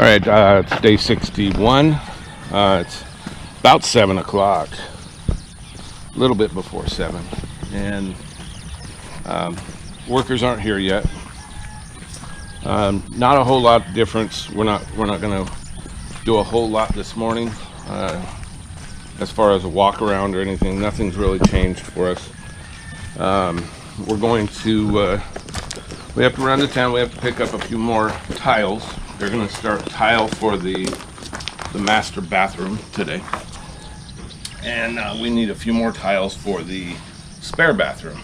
All right, it's day 61. It's about 7 o'clock, a little bit before 7, and workers aren't here yet. Not a whole lot of difference. We're not going to do a whole lot this morning as far as a walk around or anything. Nothing's really changed for us. We're going to we have to run to town. We have to pick up a few more tiles. They're going to start tile for the master bathroom today, and we need a few more tiles for the spare bathroom,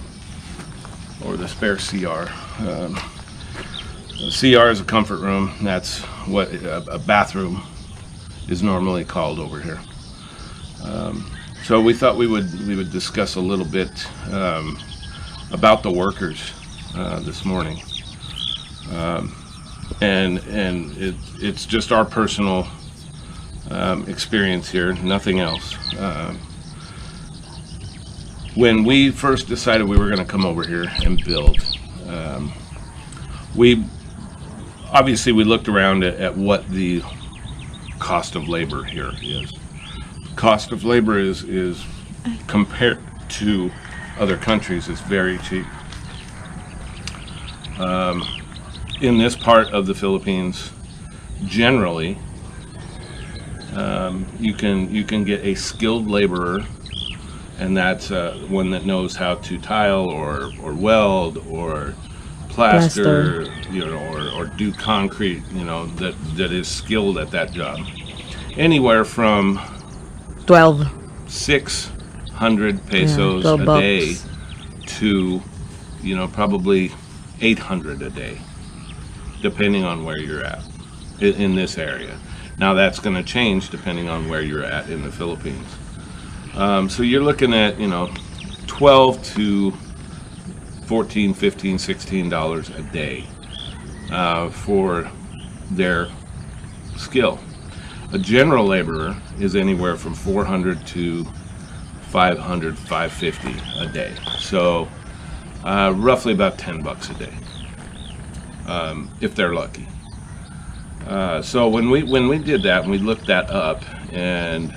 or the spare CR. The CR is a comfort room. That's what a bathroom is normally called over here. So we thought we would discuss a little bit about the workers this morning, and it's just our personal experience here, nothing else. When we first decided we were going to come over here and build, we looked around at what the cost of labor here is. Cost of labor is compared to other countries is very cheap. In this part of the Philippines, generally, you can get a skilled laborer, and that's one that knows how to tile or weld or plaster. Or do concrete, that is skilled at that job. Anywhere from 600 pesos a day to probably 800 a day, depending on where you're at in this area. Now that's going to change depending on where you're at in the Philippines. So you're looking at $12 to $14, $15, $16 a day for their skill. A general laborer is anywhere from 400 to 500, 550 a day. So roughly about $10 a day, if they're lucky. So when we did that, and we looked that up, and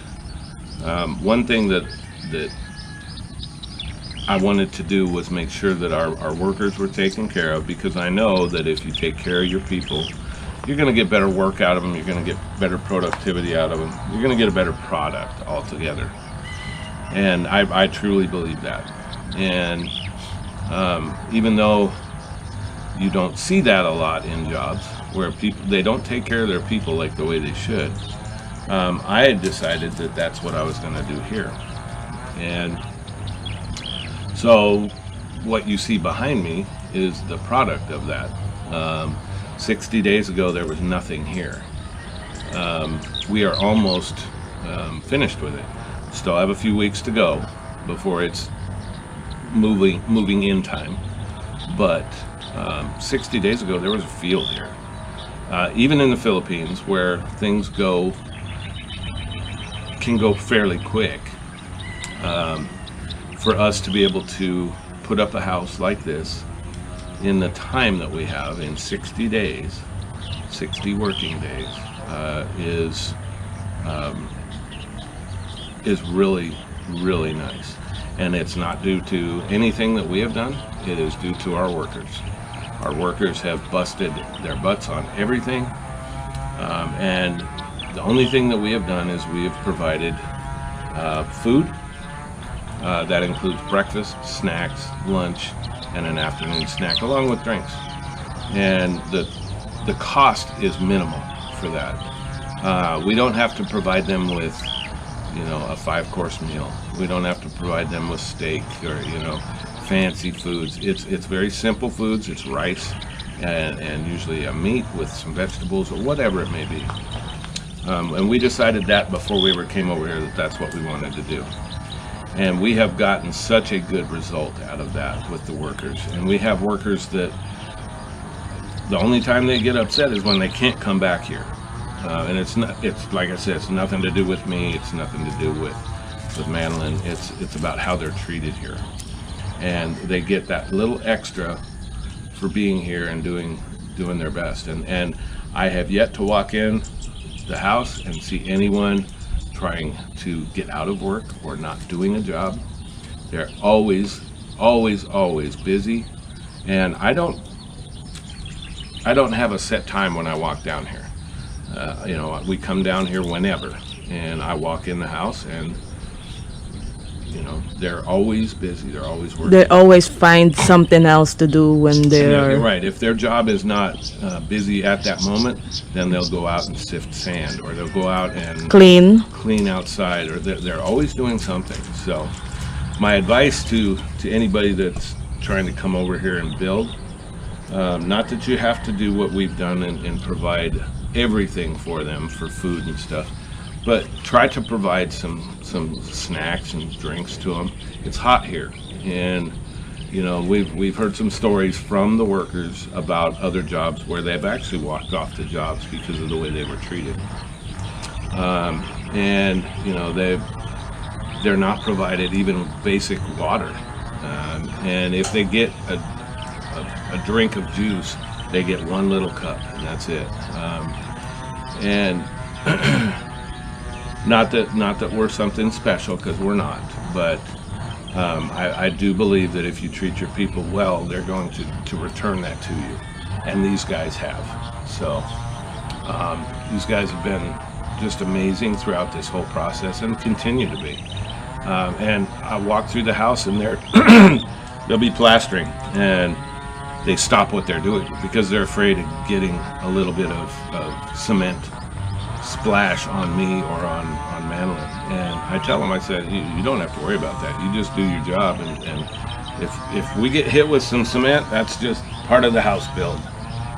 one thing that I wanted to do was make sure that our workers were taken care of, because I know that if you take care of your people, you're going to get better work out of them, you're going to get better productivity out of them, you're going to get a better product altogether. And I truly believe that. And even though you don't see that a lot in jobs where they don't take care of their people like the way they should, I had decided that that's what I was going to do here. And so what you see behind me is the product of that. 60 days ago there was nothing here. We are almost finished with it. Still have a few weeks to go before it's moving in time, but 60 days ago there was a field here. Even in the Philippines, where things can go fairly quick, for us to be able to put up a house like this in the time that we have, in 60 days, 60 working days, is really, really nice. And it's not due to anything that we have done. It is due to our workers. Our workers have busted their butts on everything, and the only thing that we have done is we have provided food. That includes breakfast, snacks, lunch, and an afternoon snack, along with drinks. And the cost is minimal for that. We don't have to provide them with a 5-course meal. We don't have to provide them with steak or fancy foods. It's very simple foods. It's rice and usually a meat with some vegetables or whatever it may be. And we decided that before we came over here that that's what we wanted to do. And we have gotten such a good result out of that with the workers. And we have workers that the only time they get upset is when they can't come back here. And it's like I said, it's nothing to do with me. It's nothing to do with Madeline. It's about how they're treated here. And they get that little extra for being here and doing doing their best. And I have yet to walk in the house and see anyone trying to get out of work or not doing a job. They're always busy, and I don't have a set time when I walk down here. We come down here whenever, and I walk in the house, and they're always busy. They're always working. They always find something else to do when they're... You're right. If their job is not busy at that moment, then they'll go out and sift sand, or they'll go out and clean outside, or they're always doing something. So my advice to anybody that's trying to come over here and build, not that you have to do what we've done and provide everything for them for food and stuff, but try to provide some snacks and drinks to them. It's hot here, and we've heard some stories from the workers about other jobs where they've actually walked off the jobs because of the way they were treated. They're not provided even basic water, and if they get a drink of juice, they get one little cup, and that's it. Not that we're something special, because we're not, but I do believe that if you treat your people well, they're going to return that to you, and these guys have. So these guys have been just amazing throughout this whole process, and continue to be. And I walk through the house, and they'll be plastering, and they stop what they're doing because they're afraid of getting a little bit of cement splash on me or on Madeline. And I tell them, I said, you don't have to worry about that. You just do your job, and if we get hit with some cement, that's just part of the house build.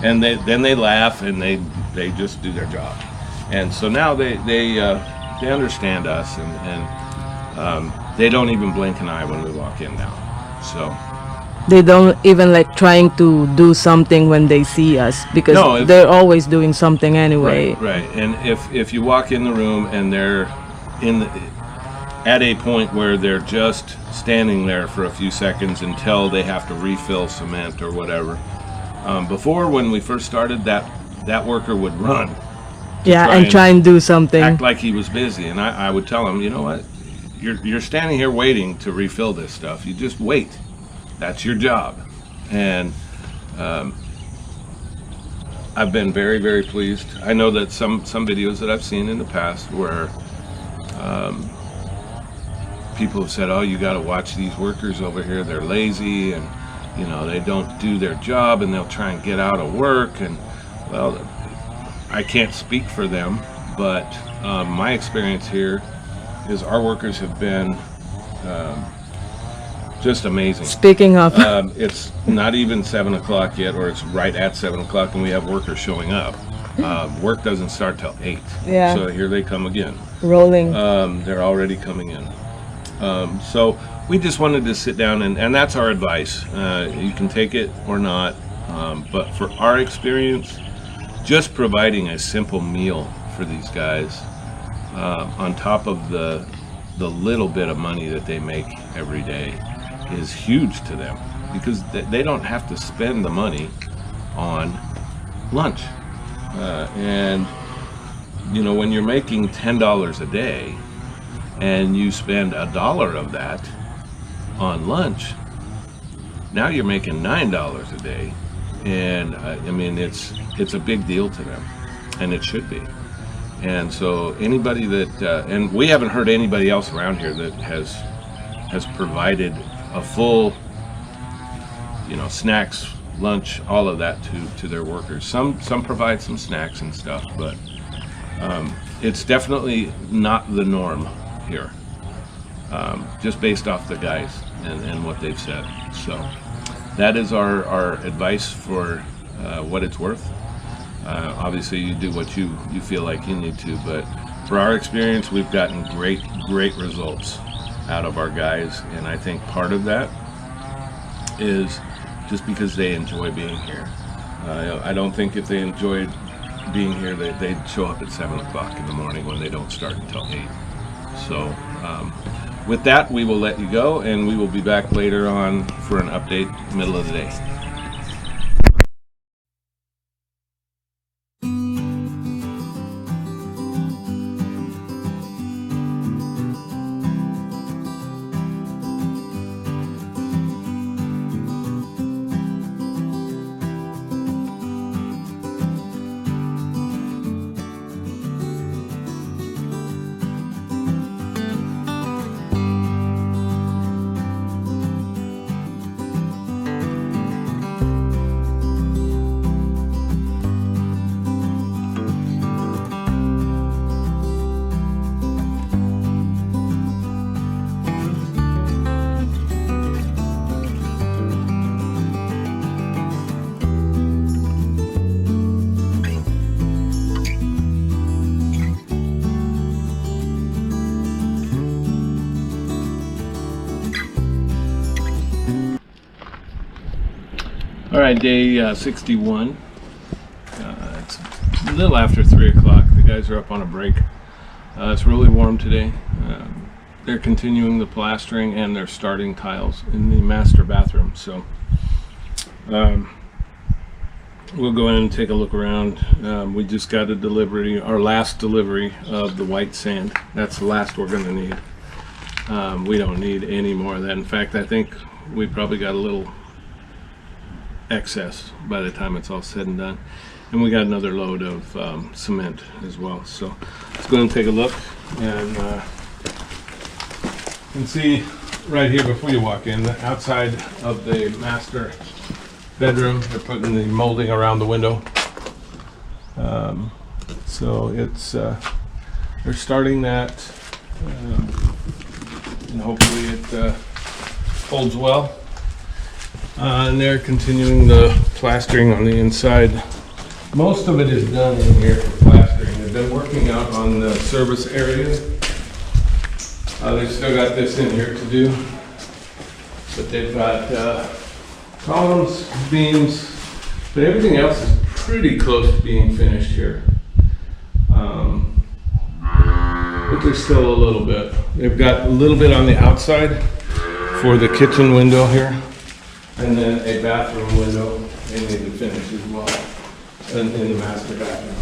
And then they laugh, and they just do their job. And so now they understand us, and they don't even blink an eye when we walk in now. So they don't even like trying to do something when they see us, because they're always doing something anyway. Right. And if you walk in the room and they're at a point where they're just standing there for a few seconds until they have to refill cement or whatever. Before, when we first started, that worker would run. Try and do something. Act like he was busy, and I would tell him, you know what, you're standing here waiting to refill this stuff. You just wait. That's your job. And I've been very, very pleased. I know that some videos that I've seen in the past where people have said, oh, you got to watch these workers over here, they're lazy, and they don't do their job, and they'll try and get out of work. And well, I can't speak for them, but my experience here is our workers have been just amazing. Speaking of, it's not even 7 o'clock yet, or it's right at 7 o'clock, and we have workers showing up. Work doesn't start till 8. Yeah. So here they come again. Rolling. They're already coming in. So we just wanted to sit down, and that's our advice. You can take it or not, but for our experience, just providing a simple meal for these guys, on top of the little bit of money that they make every day, is huge to them, because they don't have to spend the money on lunch. And when you're making $10 a day and you spend $1 of that on lunch, now you're making $9 a day. And I mean, it's a big deal to them, and it should be. And so anybody that and we haven't heard anybody else around here that has provided a full, snacks, lunch, all of that to their workers. Some provide some snacks and stuff, but it's definitely not the norm here, just based off the guys and what they've said. So that is our advice for what it's worth. Obviously, you do what you feel like you need to, but for our experience, we've gotten great results out of our guys, and I think part of that is just because they enjoy being here. I don't think if they enjoyed being here, they'd show up at 7 o'clock in the morning when they don't start until 8. So with that, we will let you go, and we will be back later on for an update middle of the day. All right, day 61. It's a little after 3 o'clock. The guys are up on a break. It's really warm today. They're continuing the plastering and they're starting tiles in the master bathroom. So we'll go in and take a look around. We just got a delivery, our last delivery of the white sand. That's the last we're going to need. We don't need any more of that. In fact, I think we probably got a little excess by the time it's all said and done. And we got another load of cement as well. So let's go and take a look, and you can see right here before you walk in, the outside of the master bedroom, they're putting the molding around the window. So it's they're starting that, and hopefully it holds well. And they're continuing the plastering on the inside. Most of it is done in here for plastering. They've been working out on the service area. They've still got this in here to do, but they've got columns, beams, but everything else is pretty close to being finished here. But there's still a little bit. They've got a little bit on the outside for the kitchen window here, and then a bathroom window they need to finish as well, in the master bathroom.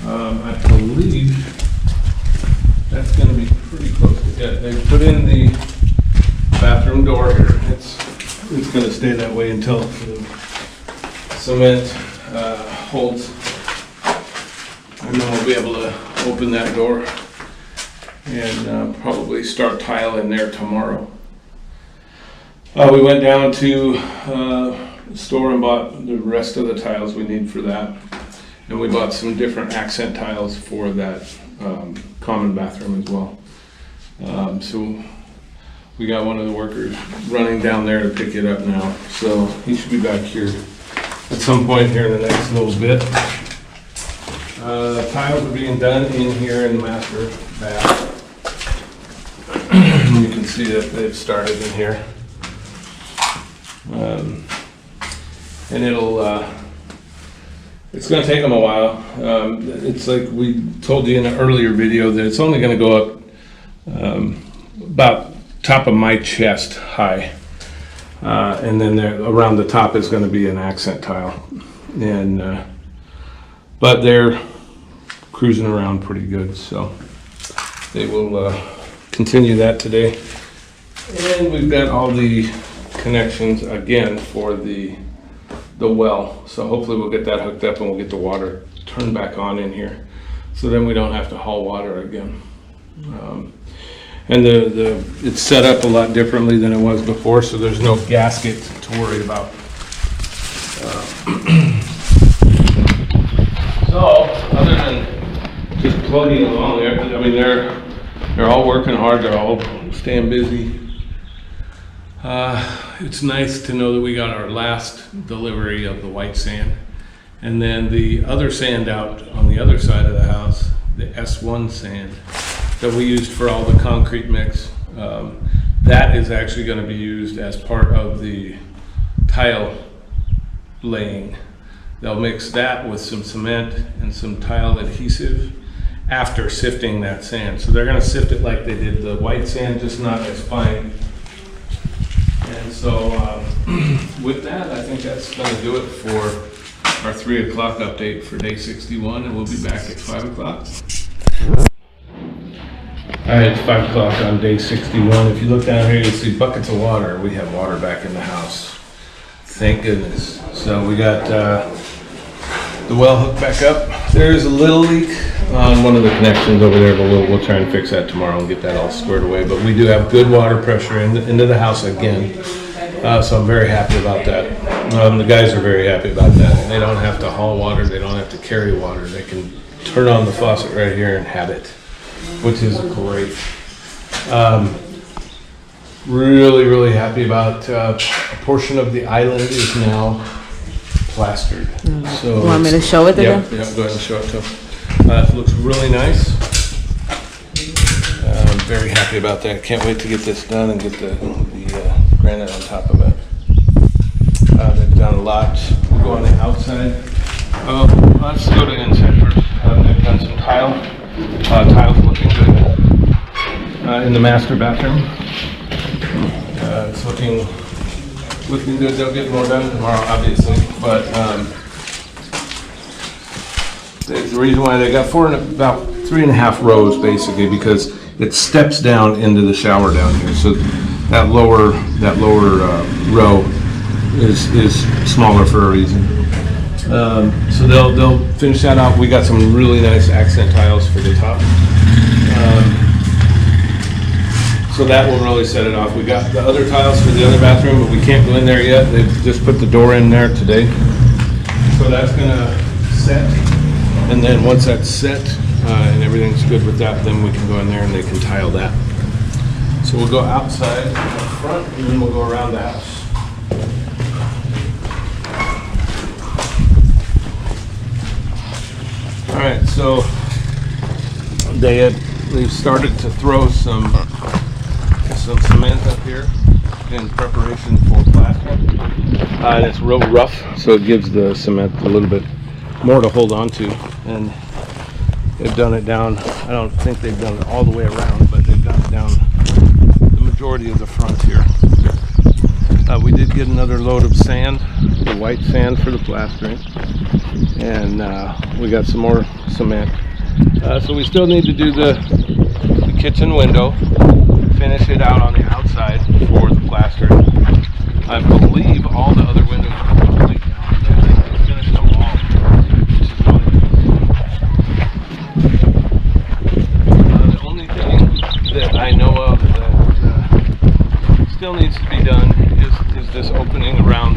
I believe that's going to be pretty close to it. They put in the bathroom door here. It's going to stay that way until the cement holds, and then we'll be able to open that door and probably start tile in there tomorrow. We went down to the store and bought the rest of the tiles we need for that. And we bought some different accent tiles for that common bathroom as well. So we got one of the workers running down there to pick it up now. So he should be back here at some point here in the next little bit. The tiles are being done in here in the master bath. You can see that they've started in here. And it's going to take them a while. It's like we told you in an earlier video that it's only going to go up about top of my chest high, and then there around the top is going to be an accent tile, and but they're cruising around pretty good, so they will continue that today. And we've got all the connections again for the well, so hopefully we'll get that hooked up and we'll get the water turned back on in here, so then we don't have to haul water again. And it's set up a lot differently than it was before, so there's no gasket to worry about. So other than just plugging along there, I mean they're all working hard, they're all staying busy. It's nice to know that we got our last delivery of the white sand, and then the other sand out on the other side of the house, the S1 sand that we used for all the concrete mix, that is actually going to be used as part of the tile laying. They'll mix that with some cement and some tile adhesive after sifting that sand. So they're going to sift it like they did the white sand, just not as fine. And so with that, I think that's going to do it for our 3 o'clock update for day 61, and we'll be back at 5 o'clock. All right, it's 5 o'clock on day 61. If you look down here, you'll see buckets of water. We have water back in the house. Thank goodness. So we got the well hooked back up. There's a little leak on one of the connections over there, but we'll try and fix that tomorrow and get that all squared away. But we do have good water pressure into the house again, so I'm very happy about that. The guys are very happy about that. They don't have to haul water, they don't have to carry water. They can turn on the faucet right here and have it, which is great. Really happy about a portion of the island is now plastered. So you want me to show it again? Yeah, go ahead and show it to them. It looks really nice. I'm very happy about that. Can't wait to get this done and get the granite on top of it. They've done a lot. We'll go on the outside. Let's go to inside first. They've done some tiles looking good in the master bathroom. It's looking good. They'll get more done tomorrow, obviously, but the reason why they got about 3.5 rows basically, because it steps down into the shower down here. So that lower row is smaller for a reason. So they'll finish that out. We got some really nice accent tiles for the top. So that will really set it off. We got the other tiles for the other bathroom, but we can't go in there yet. They've just put the door in there today. So that's gonna set. And then once that's set and everything's good with that, then we can go in there and they can tile that. So we'll go outside up front and then we'll go around the house. All right, so they've started to throw some cement up here in preparation for plaster. And it's real rough, so it gives the cement a little bit more to hold on to. And they've done it down, I don't think they've done it all the way around, but they've done it down the majority of the front here. We did get another load of sand, the white sand for the plastering. And we got some more cement. So we still need to do the kitchen window, finish it out on the outside for the plastering. I believe all the other windows are complete now. They finished them all, which is really the only thing that I know of that still needs to be done is this opening around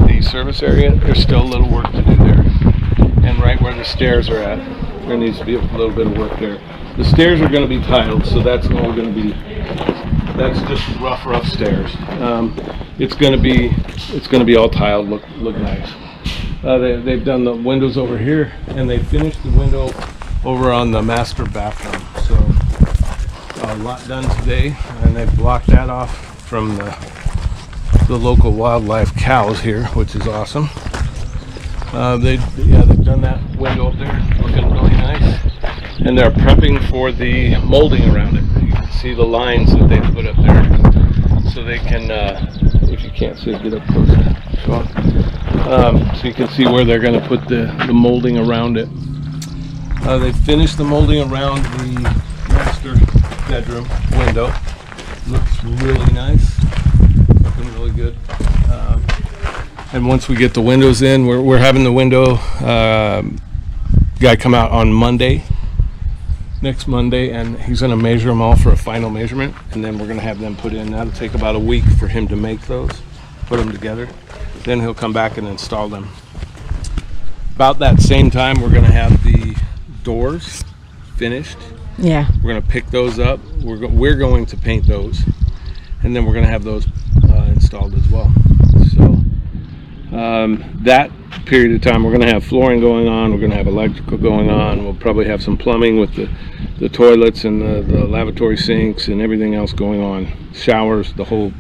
the service area. There's still a little work to do there. And right where the stairs are at, there needs to be a little bit of work there. The stairs are going to be tiled, so that's just rough stairs. It's going to be all tiled, look nice. They've done the windows over here, and they finished the window over on the master bathroom. So a lot done today, and they've blocked that off from the local wildlife cows here, which is awesome. They've done that window up there, looking really nice. And they're prepping for the molding around it. You can see the lines that they put up there. So they can, if you can't see, get up closer. So you can see where they're going to put the molding around it. They finished the molding around the master bedroom window. Looks really nice. Looking really good. And once we get the windows in, we're having the window guy come out on next Monday, and he's going to measure them all for a final measurement, and then we're going to have them put in. That'll take about a week for him to make those, put them together. Then he'll come back and install them. About that same time, we're going to have the doors finished. Yeah. We're going to pick those up. We're going to paint those, and then we're going to have those installed as well. So that period of time, we're going to have flooring going on, we're going to have electrical going on, we'll probably have some plumbing with the toilets and the lavatory sinks and everything else going on, showers, the whole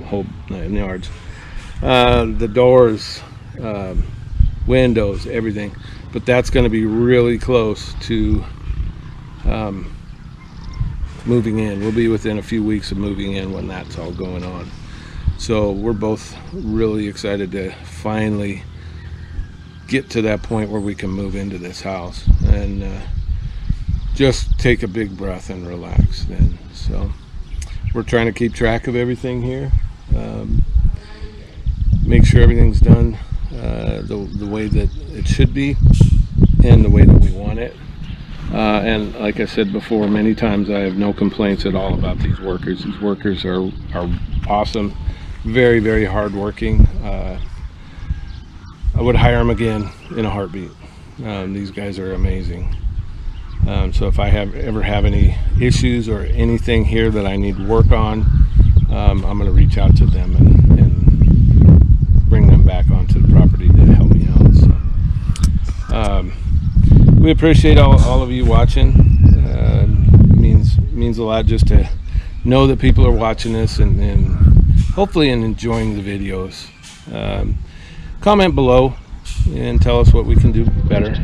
9 yards, the doors, windows, everything. But that's going to be really close to moving in. We'll be within a few weeks of moving in when that's all going on. So we're both really excited to finally get to that point where we can move into this house and just take a big breath and relax then. So we're trying to keep track of everything here, make sure everything's done the way that it should be and the way that we want it. And like I said before many times, I have no complaints at all about these workers. These workers are awesome, very, very hardworking. I would hire them again in a heartbeat. These guys are amazing. So if I ever have any issues or anything here that I need to work on, I'm going to reach out to them and bring them back onto the property to help me out. So we appreciate all of you watching. It means a lot just to know that people are watching this and hopefully enjoying the videos. comment below and tell us what we can do better.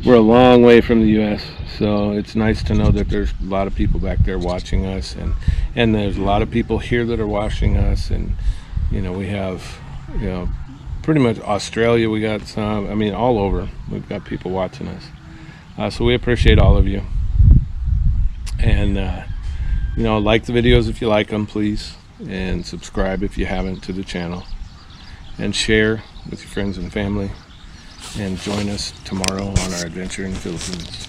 We're a long way from the U.S., so it's nice to know that there's a lot of people back there watching us, and there's a lot of people here that are watching us, and we have pretty much Australia, we got some, I mean all over, we've got people watching us, so we appreciate all of you. And like the videos if you like them, please, and subscribe if you haven't to the channel, and share with your friends and family, and join us tomorrow on our adventure in the Philippines.